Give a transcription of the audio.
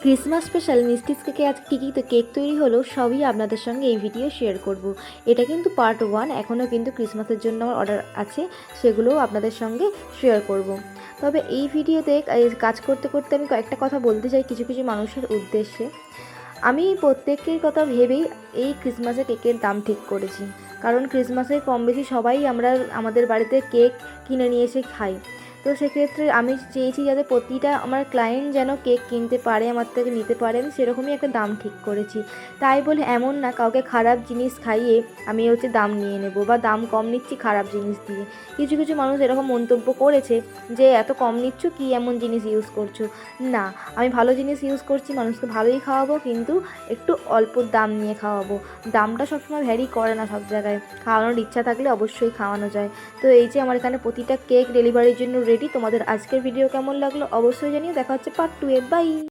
Christmas special মিস্টিস কেকে আজ কী কী cake তৈরি হলো সবই আপনাদের সঙ্গে এই ভিডিও শেয়ার করব। এটা কিন্তু পার্ট 1, এখনও কিন্তু ক্রিসমাসের জন্য আমার অর্ডার আছে, সেগুলোও আপনাদের সঙ্গে শেয়ার করব। তবে এই ভিডিওতে কাজ করতে করতে আমি কয়েকটা কথা বলতে চাই কিছু কিছু মানুষের উদ্দেশ্যে। আমি প্রত্যেকের কথা ভেবেই এই ক্রিসমাসে কেকের দাম ঠিক করেছি, কারণ ক্রিসমাসে কম বেশি সবাই আমরা আমাদের বাড়িতে কেক কিনে নিয়ে এসে খাই। তো সেক্ষেত্রে আমি চেয়েছি যাতে প্রতিটা আমার ক্লায়েন্ট যেন কেক কিনতে পারে, আমার থেকে নিতে পারেন, সেরকমই একটা দাম ঠিক করেছি। তাই বলে এমন না কাউকে খারাপ জিনিস খাইয়ে আমি দাম নিয়ে নেব বা দাম কম নিচ্ছি খারাপ জিনিস দিয়ে। কিছু কিছু মানুষ এরকম মন্তব্য করেছে যে এত কম নিচ্ছ, কী এমন জিনিস ইউজ করছো। না, আমি ভালো জিনিস ইউজ করছি, মানুষকে ভালোই খাওয়াবো, কিন্তু একটু অল্প দাম নিয়ে খাওয়াবো। দামটা সবসময় ভ্যারি করে না সব জায়গায়, খাওয়ানোর ইচ্ছা থাকলে অবশ্যই খাওয়ানো যায়। তো এই যে আমার এখানে প্রতিটা কেক ডেলিভারির জন্য রেডি। তোমাদের আজকের ভিডিও কেমন লাগলো অবশ্যই জানিয়ে। দেখা হচ্ছে পার্ট 2 এ। বাই।